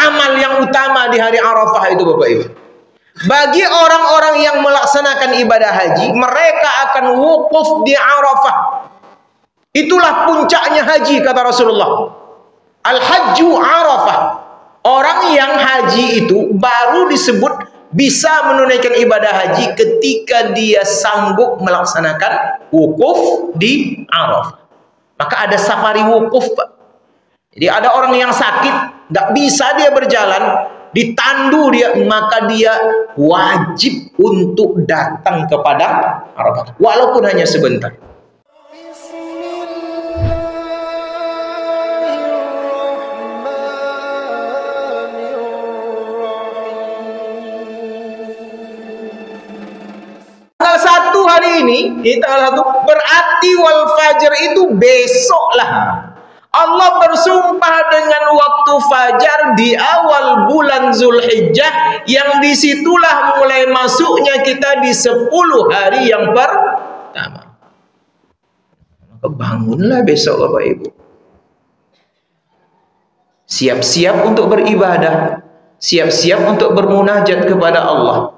amal yang utama di hari Arafah itu Bapak Ibu. Bagi orang-orang yang melaksanakan ibadah haji, mereka akan wukuf di Arafah. Itulah puncaknya haji kata Rasulullah. Al-hajju Arafah. Orang yang haji itu baru disebut bisa menunaikan ibadah haji ketika dia sanggup melaksanakan wukuf di Arafah. Maka ada safari wukuf, Pak. Jadi ada orang yang sakit, nggak bisa dia berjalan, ditandu dia, maka dia wajib untuk datang kepada Arafah, walaupun hanya sebentar. Tanggal 1 hari ini tanggal 1 berarti wal fajr itu besok lah. Allah bersumpah dengan waktu fajar di awal bulan Zulhijjah, yang disitulah mulai masuknya kita di 10 hari yang pertama. Maka bangunlah besok Bapak Ibu. Siap-siap untuk beribadah, siap-siap untuk bermunajat kepada Allah.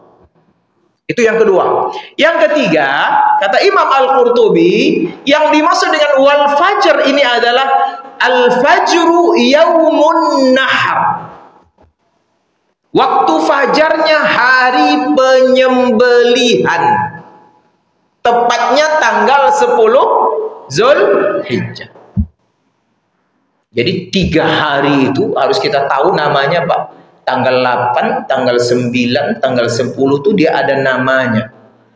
Itu yang kedua. Yang ketiga, kata Imam Al-Qurtubi, yang dimaksud dengan wal fajr ini adalah al-fajru yaumun nahar. Waktu fajarnya hari penyembelihan. Tepatnya tanggal 10 Zulhijjah. Jadi 3 hari itu harus kita tahu namanya, Pak. Tanggal 8, tanggal 9, tanggal 10 itu dia ada namanya.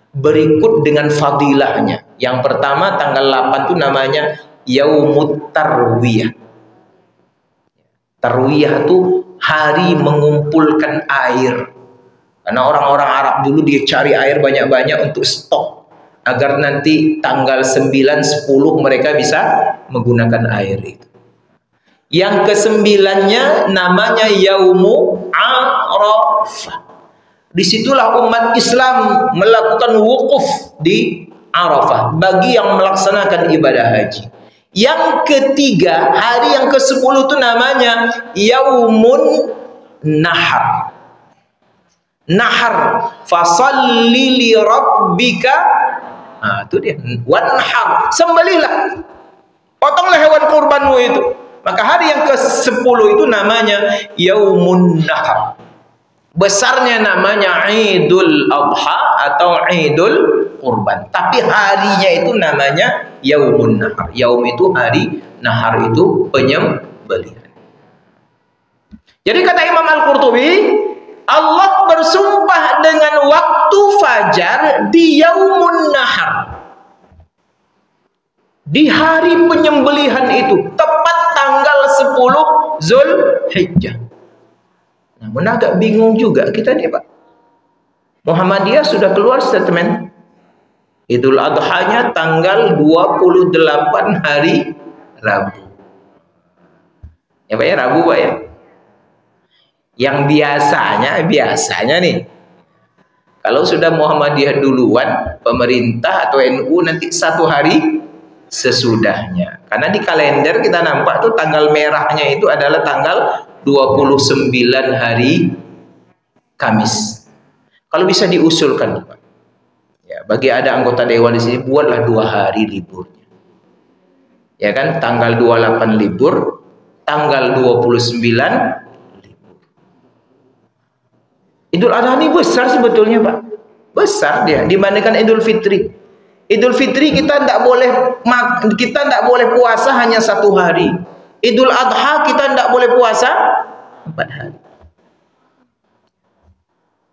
Berikut dengan fadilahnya. Yang pertama tanggal 8 itu namanya Yaumut Tarwiyah. Tarwiyah itu hari mengumpulkan air. Karena orang-orang Arab dulu dia cari air banyak-banyak untuk stok. Agar nanti tanggal 9, 10 mereka bisa menggunakan air itu. Yang ke-9-nya namanya Yaumu Arafah. Disitulah umat Islam melakukan wukuf di Arafah bagi yang melaksanakan ibadah haji. Yang ketiga, hari yang ke-10 itu namanya Yaumun Nahar. Nahar, fasalli li rabbika. Nah, itu dia. Wanhar, sembelihlah. Potonglah hewan kurbanmu itu. Maka hari yang ke-10 itu namanya Yaumun Nahar. Besarnya namanya Idul Adha atau Idul Kurban. Tapi harinya itu namanya Yaumun Nahar. Yaum itu hari, Nahar itu penyembelihan. Jadi kata Imam Al-Qurtubi, Allah bersumpah dengan waktu fajar di Yaumun Nahar. Di hari penyembelihan itu, tepat tanggal 10 Zulhijjah. Namun agak bingung juga kita nih Pak. Muhammadiyah sudah keluar statement. Idul Adha-nya tanggal 28 hari Rabu. Ya Pak ya, Rabu Pak ya. Yang biasanya nih, kalau sudah Muhammadiyah duluan, pemerintah atau NU nanti 1 hari sesudahnya. Karena di kalender kita nampak tuh tanggal merahnya itu adalah tanggal 29 hari Kamis. Kalau bisa diusulkan, Pak. Ya, bagi ada anggota dewan di sini, buatlah 2 hari liburnya. Ya kan, tanggal 28 libur, tanggal 29 libur. Idul Adha ini besar sebetulnya, Pak. Besar dia dibandingkan Idul Fitri. Idul Fitri kita tidak boleh puasa hanya 1 hari. Idul Adha kita tidak boleh puasa 4 hari.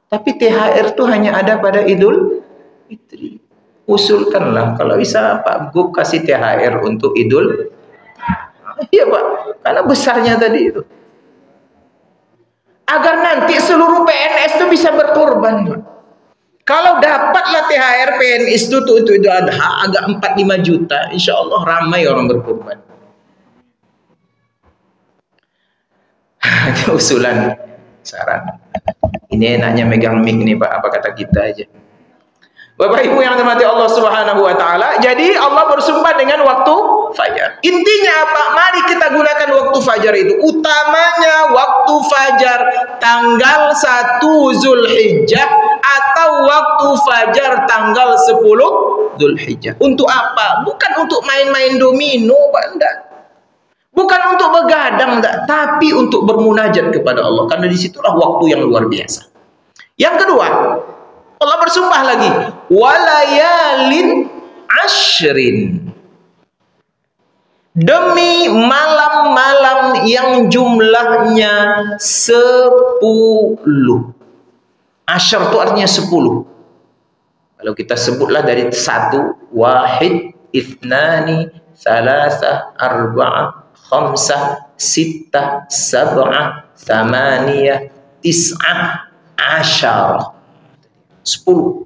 Tapi THR itu hanya ada pada Idul Fitri. Usulkanlah kalau bisa Pak Gub kasih THR untuk Idul. Iya Pak, karena besarnya tadi itu. Agar nanti seluruh PNS itu bisa berkorban, Pak. Kalau dapatlah THR PNS itu untuk Idul Adha agak 4-5 juta, insya Allah ramai orang berkorban. Itu usulan, saran. Ini enaknya megang mic nih Pak, apa kata kita aja. Bapak Ibu yang dirahmati Allah Subhanahu wa taala, jadi Allah bersumpah dengan waktu fajar. Intinya apa? Mari kita gunakan waktu fajar itu. Utamanya waktu fajar tanggal 1 Zulhijjah atau waktu fajar tanggal 10 Zulhijjah. Untuk apa? Bukan untuk main-main domino, Pak. Bukan untuk begadang, enggak, tapi untuk bermunajat kepada Allah. Karena disitulah waktu yang luar biasa. Yang kedua, Allah bersumpah lagi, walayalin ashrin, demi malam-malam yang jumlahnya 10. Asyr itu artinya 10. Kalau kita sebutlah dari 1, wahid, ithnani, salasah, arba'ah, khamsah, sittah, sab'ah, thamaniyah, tis'ah, asyar. 10.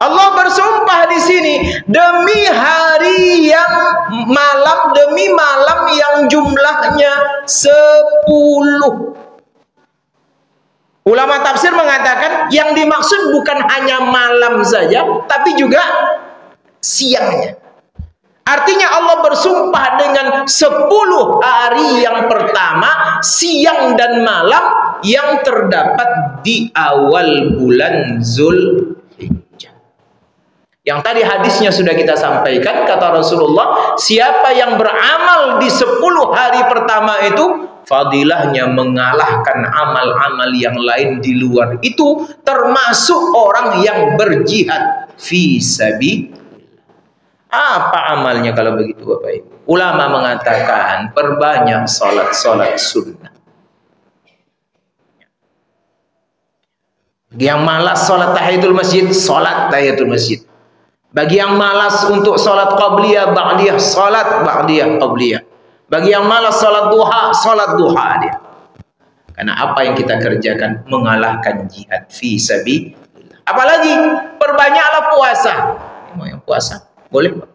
Allah bersumpah di sini demi hari yang malam, demi malam yang jumlahnya 10. Ulama tafsir mengatakan yang dimaksud bukan hanya malam saja, tapi juga siangnya. Artinya Allah bersumpah dengan 10 hari yang pertama, siang dan malam yang terdapat di awal bulan Zulhijjah. Yang tadi hadisnya sudah kita sampaikan, kata Rasulullah, siapa yang beramal di 10 hari pertama itu, fadilahnya mengalahkan amal-amal yang lain di luar itu, termasuk orang yang berjihad fi sabilillah. Apa amalnya kalau begitu, Bapak Ibu? Ulama mengatakan perbanyak salat-salat sunnah. Bagi yang malas salat tahiyatul masjid, salat tahiyatul masjid. Bagi yang malas untuk salat qabliyah, ba'diyah, salat ba'diyah, qabliyah. Bagi yang malas salat duha dia. Karena apa yang kita kerjakan mengalahkan jihad fi sabilillah. Apalagi perbanyaklah puasa. Mau yang puasa boleh, Pak.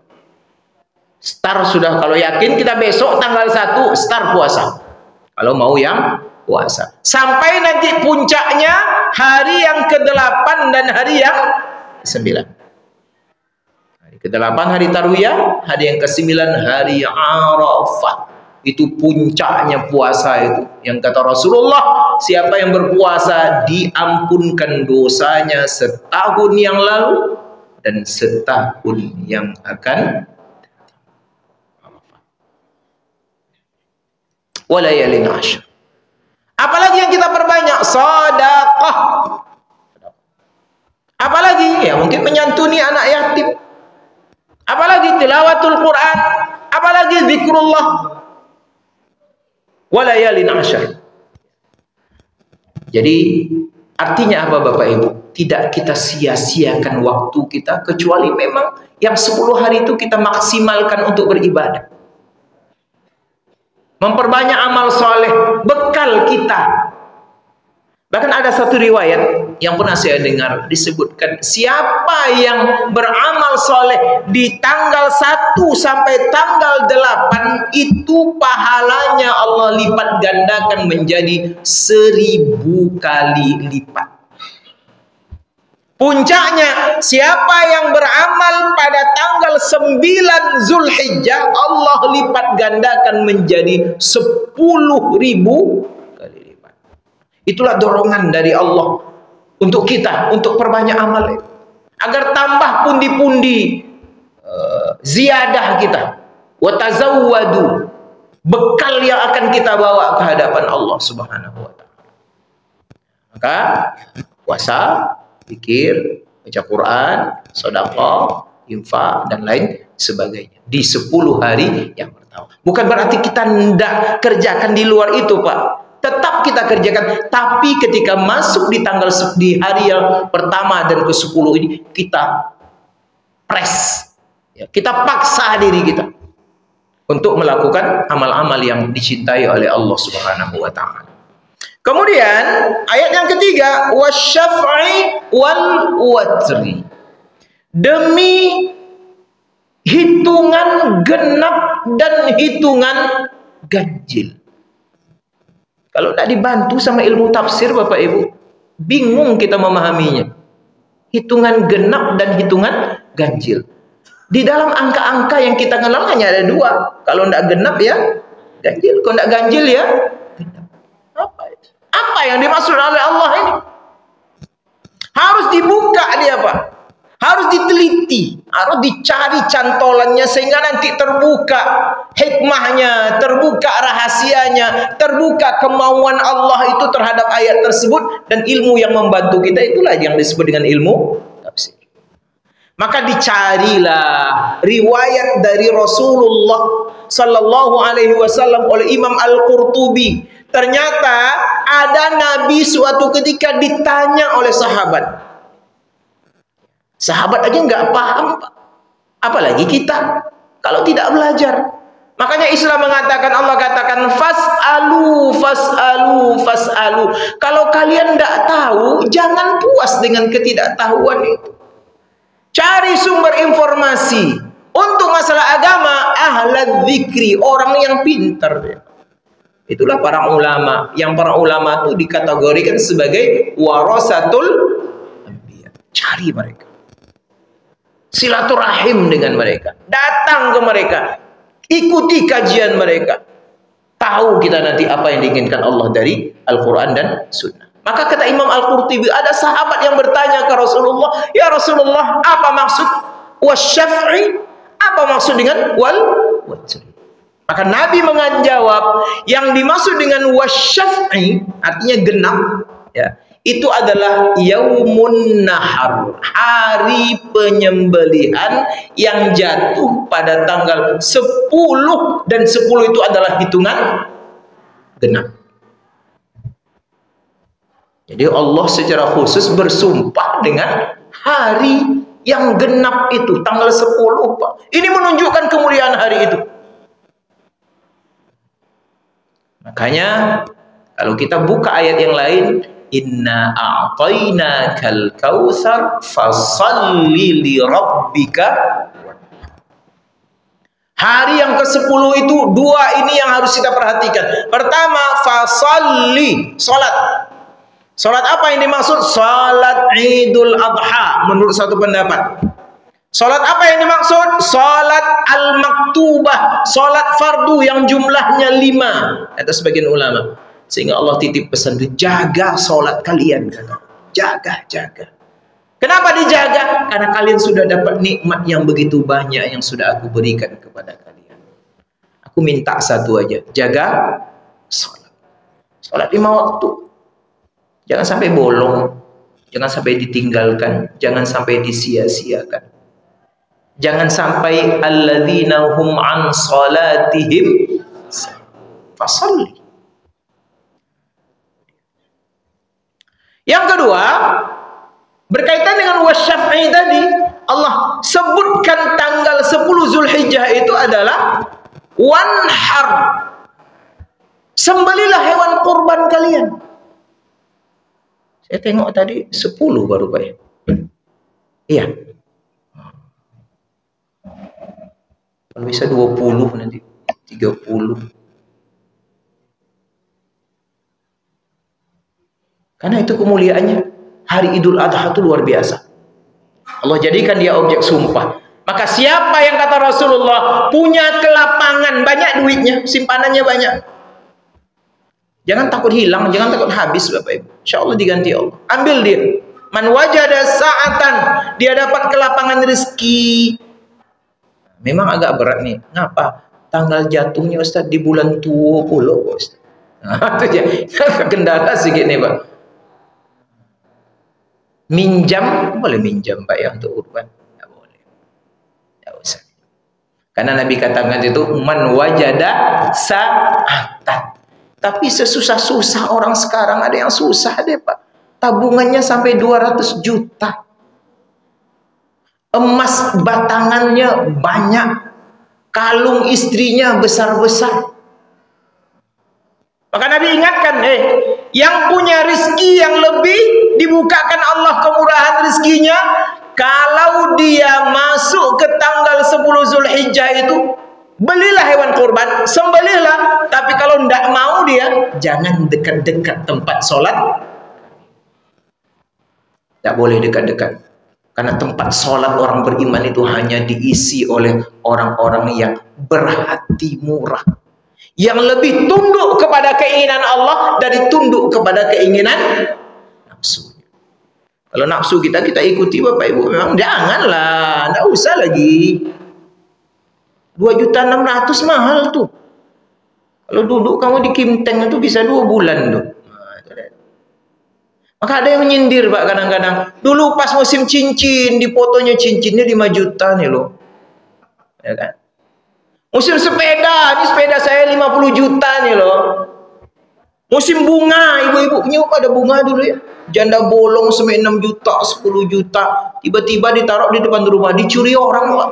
Start sudah, kalau yakin kita besok tanggal 1 start puasa. Kalau mau yang puasa. Sampai nanti puncaknya hari yang ke-8 dan hari yang ke-9. Hari ke-8 hari Tarwiyah, hari yang ke-9 hari Arafah. Itu puncaknya puasa itu. Yang kata Rasulullah, siapa yang berpuasa diampunkan dosanya setahun yang lalu dan setahun yang akan walayalin ashr. Apalagi yang kita perbanyak? Sedekah. Apalagi? Ya mungkin menyantuni anak yatim. Apalagi tilawatul Quran. Apalagi zikrullah. Walayalin ashr. Jadi artinya apa, Bapak Ibu? Tidak kita sia-siakan waktu kita, kecuali memang yang 10 hari itu kita maksimalkan untuk beribadah. Memperbanyak amal soleh, bekal kita. Bahkan ada satu riwayat yang pernah saya dengar, disebutkan siapa yang beramal soleh di tanggal 1 sampai tanggal 8 itu pahalanya Allah lipat gandakan menjadi 1000 kali lipat. Puncaknya, siapa yang beramal pada tanggal 9 Zulhijjah, Allah lipat gandakan menjadi 10.000 kali lipat. Itulah dorongan dari Allah untuk kita, untuk perbanyak amal, agar tambah pundi-pundi ziyadah kita. Wa tazawwadu, bekal yang akan kita bawa ke hadapan Allah Subhanahu wa taala. Maka puasa, zikir, baca Quran, sedekah, infak dan lain sebagainya di 10 hari yang pertama. Bukan berarti kita tidak kerjakan di luar itu, Pak. Tetap kita kerjakan, tapi ketika masuk di hari yang pertama dan ke-10 ini kita press, ya, kita paksa diri kita untuk melakukan amal-amal yang dicintai oleh Allah Subhanahu wa taala. Kemudian ayat yang ketiga, wasyaf'i wal watri, demi hitungan genap dan hitungan ganjil. Kalau tidak dibantu sama ilmu tafsir, Bapak Ibu, bingung kita memahaminya. Hitungan genap dan hitungan ganjil. Di dalam angka-angka yang kita kenal hanya ada dua. Kalau tidak genap ya ganjil, kalau tidak ganjil ya genap. Apa yang dimaksud oleh Allah ini? Harus dibuka dia, Pak. Harus diteliti, harus dicari cantolannya sehingga nanti terbuka hikmahnya, terbuka rahasianya, terbuka kemauan Allah itu terhadap ayat tersebut, dan ilmu yang membantu kita itulah yang disebut dengan ilmu tafsir. Maka dicarilah riwayat dari Rasulullah sallallahu alaihi wasallam oleh Imam Al-Qurtubi. Ternyata ada nabi suatu ketika ditanya oleh sahabat. Sahabat aja nggak paham, Pak. Apalagi kita kalau tidak belajar. Makanya Islam mengatakan, Allah katakan fas'alu, fas'alu, fas'alu. Kalau kalian tidak tahu, jangan puas dengan ketidaktahuan itu. Cari sumber informasi. Untuk masalah agama, ahlal dzikri, orang yang pintar. Itulah para ulama. Yang para ulama itu dikategorikan sebagai warasatul anbiya. Cari mereka. Silaturahim dengan mereka, datang ke mereka, ikuti kajian mereka, tahu kita nanti apa yang diinginkan Allah dari Al-Quran dan Sunnah. Maka kata Imam Al-Qurtubi, ada sahabat yang bertanya ke Rasulullah, ya Rasulullah, apa maksud wasyaf'i? Apa maksud dengan wal-watri? Maka Nabi menjawab, yang dimaksud dengan wasyaf'i artinya genap, ya. Itu adalah yaumun nahar, hari penyembelihan yang jatuh pada tanggal 10, dan 10 itu adalah hitungan genap. Jadi Allah secara khusus bersumpah dengan hari yang genap itu, tanggal 10, Pak. Ini menunjukkan kemuliaan hari itu. Makanya kalau kita buka ayat yang lain, inna a'tainakal kautsar fasalli li rabbika. Hari yang ke-10 itu dua ini yang harus kita perhatikan. Pertama, fasalli, salat. Salat apa yang dimaksud? Salat Idul Adha menurut satu pendapat. Salat apa yang dimaksud? Salat al-maktubah, salat fardu yang jumlahnya 5 kata sebagian ulama. Sehingga Allah titip pesan itu, jaga sholat kalian. Jaga, jaga. Kenapa dijaga? Karena kalian sudah dapat nikmat yang begitu banyak yang sudah aku berikan kepada kalian. Aku minta satu aja, jaga sholat. Sholat 5 waktu. Jangan sampai bolong. Jangan sampai ditinggalkan. Jangan sampai disia-siakan. Jangan sampai alladzina hum an salatihim fasalli. Yang kedua, berkaitan dengan wasyaf'i tadi, Allah sebutkan tanggal 10 Zulhijjah itu adalah wanhar. Sembelilah hewan kurban kalian. Saya tengok tadi 10 baru, Pak. Iya. Kalau bisa 20 nanti 30. Karena itu kemuliaannya. Hari Idul Adha itu luar biasa. Allah jadikan dia objek sumpah. Maka siapa yang kata Rasulullah punya kelapangan, banyak duitnya, simpanannya banyak, jangan takut hilang, jangan takut habis, Bapak Ibu. Insya Allah diganti Allah. Ambil dia. Man wajada sa'atan, dia dapat kelapangan rezeki. Memang agak berat nih. Ngapa? Tanggal jatuhnya Ustaz di bulan 20, Ustaz. Nah, itu ya. Kendala sedikit nih, Pak. Minjam, boleh minjam Pak ya untuk kurban? Tidak boleh. Tidak usah. Karena Nabi katakan itu, man wajada sa'atan. Tapi sesusah-susah orang sekarang, ada yang susah deh, Pak. Tabungannya sampai 200 juta. Emas batangannya banyak. Kalung istrinya besar-besar. Maka Nabi ingatkan, yang punya rizki yang lebih, dibukakan Allah kemurahan rizkinya. Kalau dia masuk ke tanggal 10 Zulhijjah itu, belilah hewan kurban, sembelihlah. Tapi kalau tidak mau dia, jangan dekat-dekat tempat sholat. Tidak boleh dekat-dekat. Karena tempat sholat orang beriman itu hanya diisi oleh orang-orang yang berhati murah, yang lebih tunduk kepada keinginan Allah dari tunduk kepada keinginan nafsu. Kalau nafsu kita ikuti Bapak Ibu, memang janganlah, enggak usah lagi. 2.600.000 mahal tuh. Kalau duduk kamu di Kimteng itu bisa 2 bulan tuh. Maka ada yang menyindir Pak kadang-kadang. Dulu pas musim cincin, di fotonya cincinnya 5 juta nih loh. Ya kan? Musim sepeda, ini sepeda saya 50 juta nih loh. Musim bunga, ibu-ibu punya ada bunga dulu ya. Janda bolong sampai 6 juta, 10 juta. Tiba-tiba ditaruh di depan rumah, dicuri orang Pak.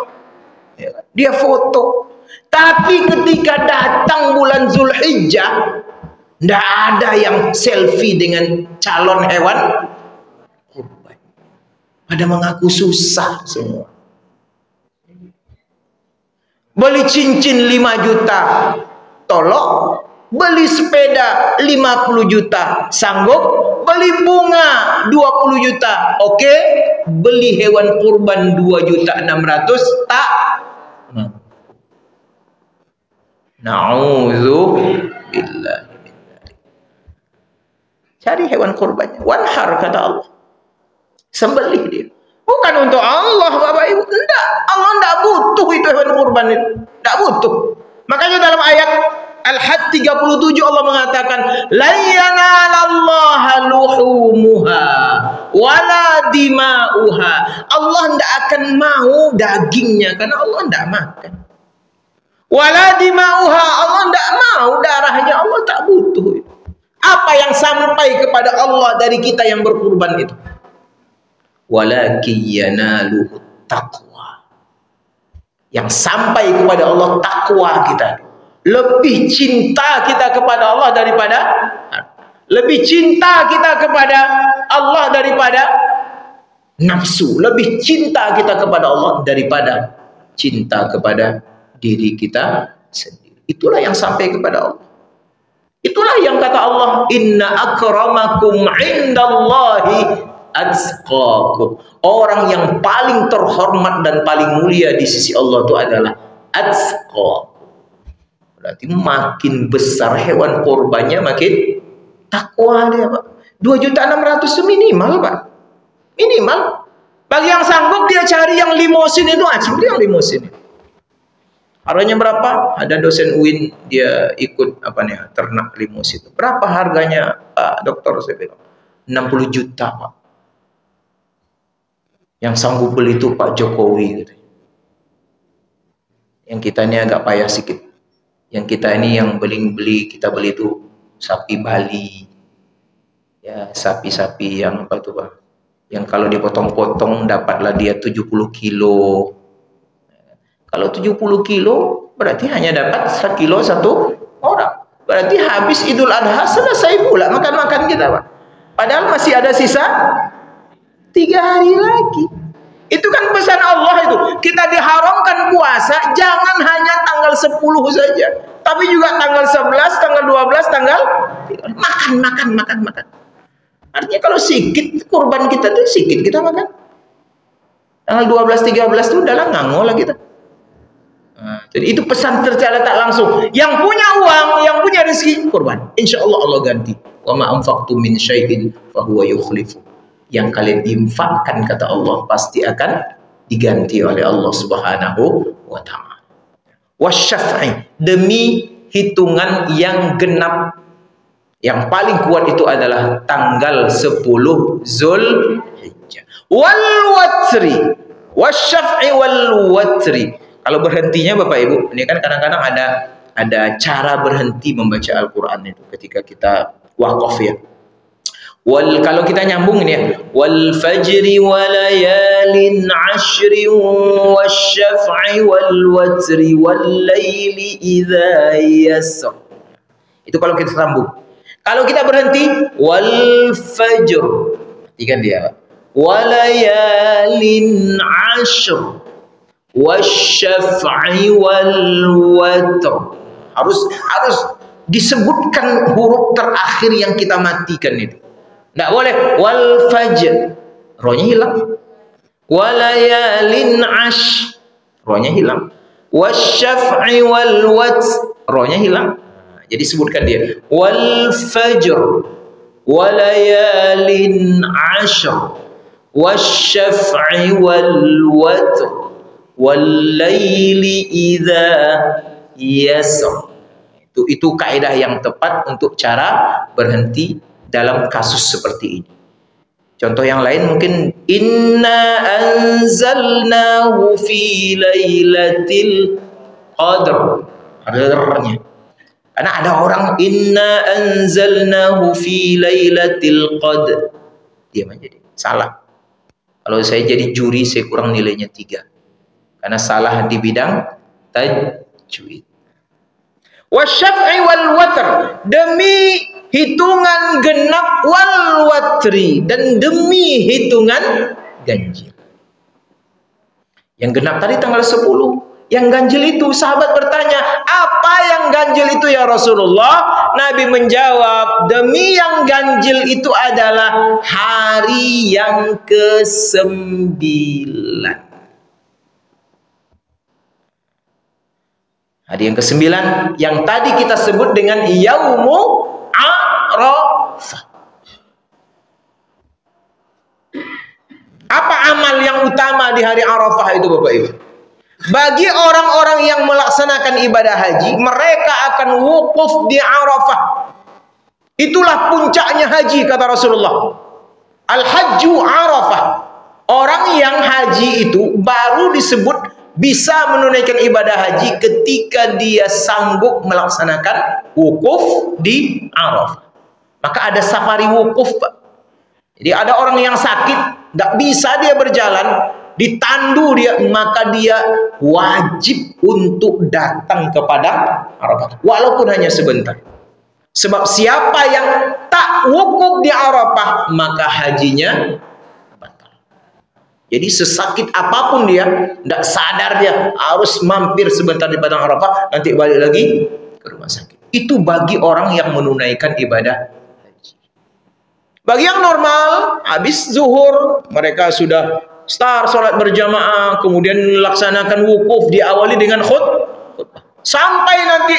Ya kan? Dia foto. Tapi ketika datang bulan Zulhijjah, tidak ada yang selfie dengan calon hewan kurban. Pada mengaku susah semua. Beli cincin 5 juta, tolong. Beli sepeda 50 juta, sanggup. Beli bunga 20 juta, oke. Beli hewan kurban 2.600.000, tak. Na'udzubillah. Cari hewan kurbannya. Wanhar kata Allah. Sembelih dia. Bukan untuk Allah Bapak Ibu. Tidak. Allah tidak butuh itu hewan kurban itu. Tidak butuh. Makanya dalam ayat Al-Had 37 Allah mengatakan, la yanalallaha luhumuha wala dima'uha. Allah tidak akan mau dagingnya karena Allah tidak makan. Wala dima'uha. Allah tidak mau darahnya. Allah tak butuh itu. Apa yang sampai kepada Allah dari kita yang berkurban itu? Walakin yanaluhu taqwa. Yang sampai kepada Allah takwa kita. Lebih cinta kita kepada Allah daripada, lebih cinta kita kepada Allah daripada nafsu. Lebih cinta kita kepada Allah daripada cinta kepada diri kita sendiri. Itulah yang sampai kepada Allah. Itulah yang kata Allah, inna akramakum indallahi atqakum. Orang yang paling terhormat dan paling mulia di sisi Allah itu adalah atqakum. Berarti makin besar hewan korbannya makin takwa dia Pak. 2.600.000 itu minimal Pak. Minimal. Bagi yang sanggup dia cari yang limosin itu aja, dia yang limosin. Harganya berapa? Ada dosen UIN dia ikut ternak limosin. Berapa harganya Pak Dokter? Saya bilang 60 juta Pak. Yang sanggup beli itu Pak Jokowi gitu. Yang kita ini agak payah sedikit. Yang kita ini yang beli kita beli itu sapi Bali. Ya, sapi-sapi yang apa itu Pak? Yang kalau dipotong-potong dapatlah dia 70 kilo. Kalau 70 kilo berarti hanya dapat 1 kilo satu orang. Berarti habis Idul Adha selesai pula makan-makan kita Pak. Padahal masih ada sisa 3 hari lagi. Itu kan pesan Allah itu. Kita diharamkan puasa jangan hanya tanggal 10 saja. Tapi juga tanggal 11, tanggal 12, tanggal makan. Artinya kalau sikit kurban kita tuh sikit kita makan. Tanggal 12, 13 tuh udahlah ngangol lah kita. Jadi itu pesan tercela tak langsung. Yang punya uang, yang punya rezeki, kurban. Insya Allah Allah ganti. Wa ma anfaqtum min syai'in fa huwa yukhlifu. Yang kalian infakkan kata Allah pasti akan diganti oleh Allah Subhanahu wa taala. Wasyaf'i, demi hitungan yang genap. Yang paling kuat itu adalah tanggal 10 Zulhijjah. Wal watri, wasyaf'i wal watri. Kalau berhentinya Bapak Ibu, ini kan kadang-kadang ada cara berhenti membaca Al-Qur'an itu ketika kita wakaf ya. Kalau kita nyambung ini ya, wal fajri walayalin ashri wasyaf'i wal watri wal laili idza yasr. Itu kalau kita sambung. Kalau kita berhenti wal fajr, perhatikan dia, walayalin ashr wasyaf'i wal watr. Harus disebutkan huruf terakhir yang kita matikan itu. Tidak boleh wal fajr, rohnya hilang. walayalin ash, rohnya hilang. Wasyaf'i wal watr, rohnya hilang. Jadi sebutkan dia wal fajr walayalin ashr wasyaf'i wal watr wal laili idza yasr. Itu kaidah yang tepat untuk cara berhenti dalam kasus seperti ini. Contoh yang lain mungkin inna anzalnahu fi lailatul qadr. Qadarnya. Karena ada orang inna anzalnahu fi lailatul qadr. Diam aja dia. Salah. Kalau saya jadi juri saya kurang nilainya 3. Karena salah di bidang tajwid. Wasyaf'i wal watr, demi hitungan genap wal watri, dan demi hitungan ganjil. Yang genap tadi tanggal 10, yang ganjil itu sahabat bertanya, apa yang ganjil itu ya Rasulullah? Nabi menjawab, demi yang ganjil itu adalah hari yang ke-9. Hari yang ke-9 yang tadi kita sebut dengan Yaumu Arafah. Apa amal yang utama di hari Arafah itu Bapak Ibu? Bagi orang-orang yang melaksanakan ibadah haji, mereka akan wukuf di Arafah. Itulah puncaknya haji kata Rasulullah. Al-hajju Arafah. Orang yang haji itu baru disebut bisa menunaikan ibadah haji ketika dia sanggup melaksanakan wukuf di Arafah. Maka ada safari wukuf, Pak. Jadi ada orang yang sakit, nggak bisa dia berjalan, ditandu dia, maka dia wajib untuk datang kepada Arafah, walaupun hanya sebentar. Sebab siapa yang tak wukuf di Arafah, maka hajinya batal. Jadi sesakit apapun dia, tidak sadar dia harus mampir sebentar di padang Arafah, nanti balik lagi ke rumah sakit. Itu bagi orang yang menunaikan ibadah haji. Bagi yang normal, habis zuhur, mereka sudah start sholat berjamaah, kemudian melaksanakan wukuf, diawali dengan khutbah. Sampai nanti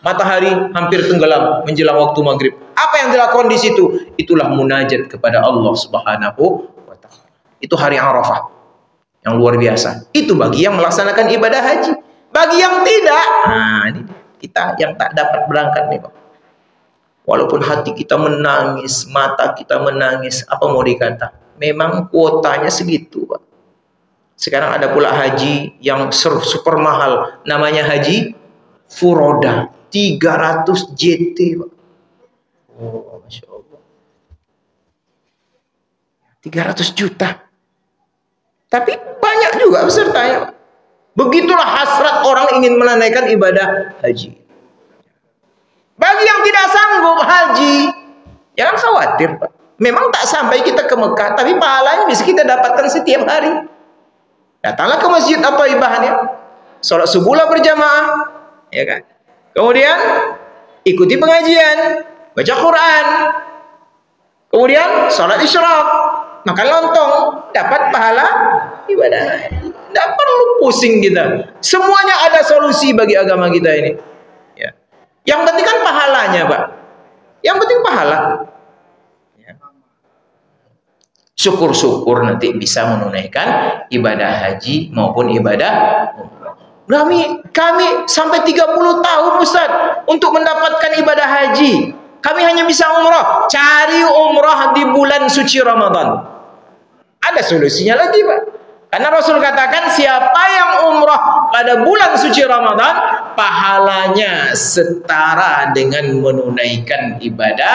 matahari hampir tenggelam menjelang waktu maghrib. Apa yang dilakukan di situ? Itulah munajat kepada Allah Subhanahu. Itu hari Arafah yang luar biasa. Itu bagi yang melaksanakan ibadah haji. Bagi yang tidak, nah ini kita yang tak dapat berangkat nih Pak. Walaupun hati kita menangis, mata kita menangis, apa mau dikata? Memang kuotanya segitu Pak. Sekarang ada pula haji yang super mahal, namanya haji furoda, 300 JT Pak. Oh, Masya Allah. 300 juta. Tapi banyak juga pesertanya. Begitulah hasrat orang ingin menunaikan ibadah haji. Bagi yang tidak sanggup haji, jangan khawatir Pak. Memang tak sampai kita ke Mekah, tapi pahalanya bisa kita dapatkan setiap hari. Datanglah ke masjid atau ibahnya, sholat subuhlah berjamaah, ya kan? Kemudian ikuti pengajian, baca Quran, kemudian sholat isyraq, makan lontong, dapat pahala ibadah. Tidak perlu pusing kita. Semuanya ada solusi bagi agama kita ini. Ya. Yang penting kan pahalanya, Pak. Yang penting pahala. Ya. Syukur-syukur nanti bisa menunaikan ibadah haji maupun ibadah umrah. Kami sampai 30 tahun Ustaz untuk mendapatkan ibadah haji. Kami hanya bisa umrah. Cari umrah di bulan suci Ramadan. Ada solusinya lagi Pak. Karena Rasul katakan siapa yang umrah pada bulan suci Ramadan, pahalanya setara dengan menunaikan ibadah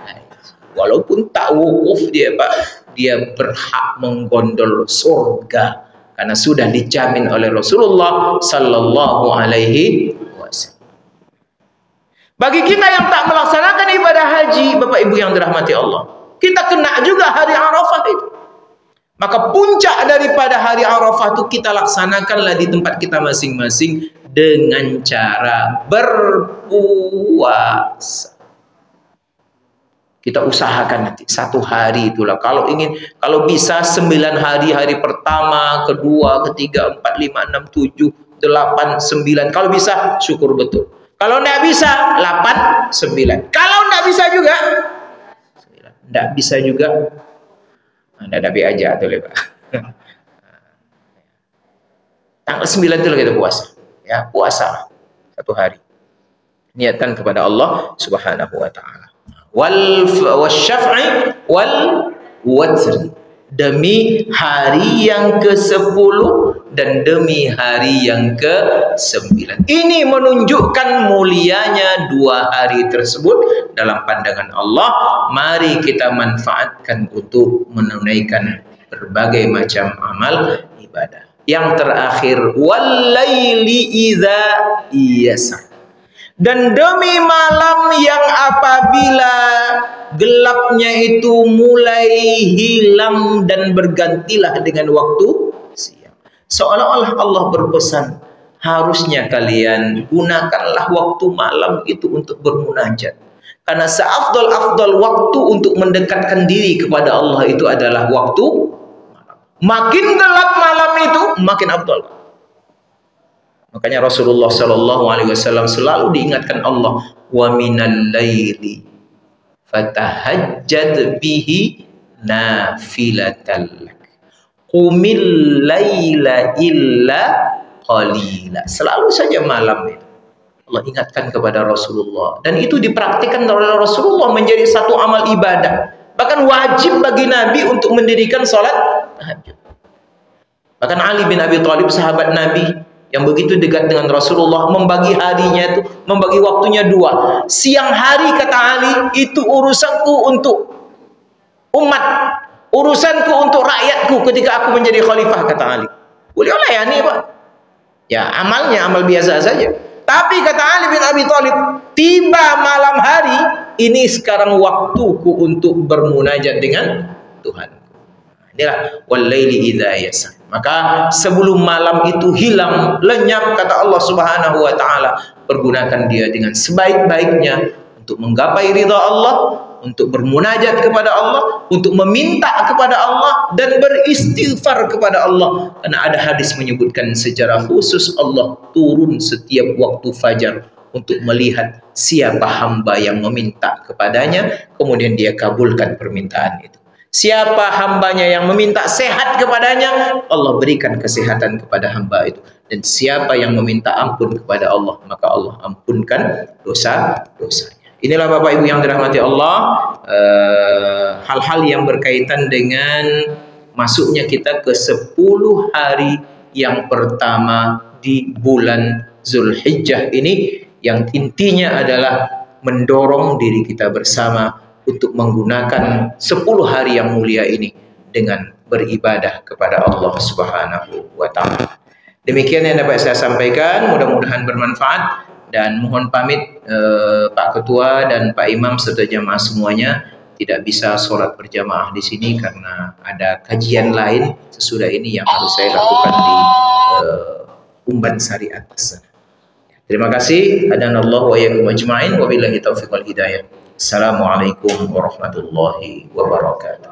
haji. Walaupun tak wukuf dia Pak, dia berhak menggondol surga. Karena sudah dijamin oleh Rasulullah Sallallahu Alaihi Wasallam. Bagi kita yang tak melaksanakan ibadah haji, Bapak Ibu yang dirahmati Allah, kita kena juga hari Arafah itu. Maka puncak daripada hari Arafah itu kita laksanakanlah di tempat kita masing-masing dengan cara berpuasa. Kita usahakan nanti 1 hari itulah. Kalau bisa 9 hari, hari pertama, kedua, ketiga, 4, 5, 6, 7, 8, 9. Kalau bisa syukur betul. Kalau tidak bisa 8, 9. Kalau tidak bisa juga 9. Tidak bisa juga Anda tapi aja tuh Pak. Tanggal 9 itu kita puasa. Ya, puasa 1 hari. Niatkan kepada Allah Subhanahu wa taala. Wal syaf'i wal watr, demi hari yang ke-10 dan demi hari yang ke-9. Ini menunjukkan mulianya 2 hari tersebut dalam pandangan Allah. Mari kita manfaatkan untuk menunaikan berbagai macam amal ibadah. Yang terakhir, wal-laili idza yasar, dan demi malam yang apabila gelapnya itu mulai hilang dan bergantilah dengan waktu siang. Seolah-olah Allah berpesan, harusnya kalian gunakanlah waktu malam itu untuk bermunajat. Karena seafdal-afdal waktu untuk mendekatkan diri kepada Allah itu adalah waktu malam. Makin gelap malam itu, makin afdal. Makanya Rasulullah Shallallahu Alaihi Wasallam selalu diingatkan Allah, wa minal laili fatahajjad bihi nafilatan lak, qumil laila illa qalila. Selalu saja malam itu Allah ingatkan kepada Rasulullah, dan itu dipraktikkan oleh Rasulullah menjadi satu amal ibadah. Bahkan wajib bagi Nabi untuk mendirikan sholat tahajud. Bahkan Ali bin Abi Thalib, sahabat Nabi yang begitu dekat dengan Rasulullah, membagi harinya itu, membagi waktunya 2. Siang hari kata Ali, itu urusanku untuk umat, urusanku untuk rakyatku ketika aku menjadi khalifah, kata Ali. Beliau layani Pak. Ya amalnya amal biasa saja. Tapi kata Ali bin Abi Thalib, tiba malam hari, ini sekarang waktuku untuk bermunajat dengan Tuhan. Inilah wal-laili idza yasar. Maka sebelum malam itu hilang, lenyap, kata Allah Subhanahu wa taala, pergunakan dia dengan sebaik-baiknya untuk menggapai ridha Allah, untuk bermunajat kepada Allah, untuk meminta kepada Allah dan beristighfar kepada Allah. Karena ada hadis menyebutkan secara khusus Allah turun setiap waktu fajar untuk melihat siapa hamba yang meminta kepadanya, kemudian dia kabulkan permintaan itu. Siapa hambanya yang meminta sehat kepadanya, Allah berikan kesehatan kepada hamba itu. Dan siapa yang meminta ampun kepada Allah, maka Allah ampunkan dosa-dosanya. Inilah Bapak Ibu yang dirahmati Allah, hal-hal yang berkaitan dengan masuknya kita ke 10 hari yang pertama di bulan Zulhijjah ini, yang intinya adalah mendorong diri kita bersama untuk menggunakan 10 hari yang mulia ini dengan beribadah kepada Allah Subhanahu wa taala. Demikian yang dapat saya sampaikan, mudah-mudahan bermanfaat, dan mohon pamit Pak Ketua dan Pak Imam serta jamaah semuanya tidak bisa sholat berjamaah di sini karena ada kajian lain sesudah ini yang harus saya lakukan di Umban Sari atas. Terima kasih. Hadanallahu wa iyyakum ajma'in, wabillahi taufiq wal hidayah. Assalamualaikum warahmatullahi wabarakatuh.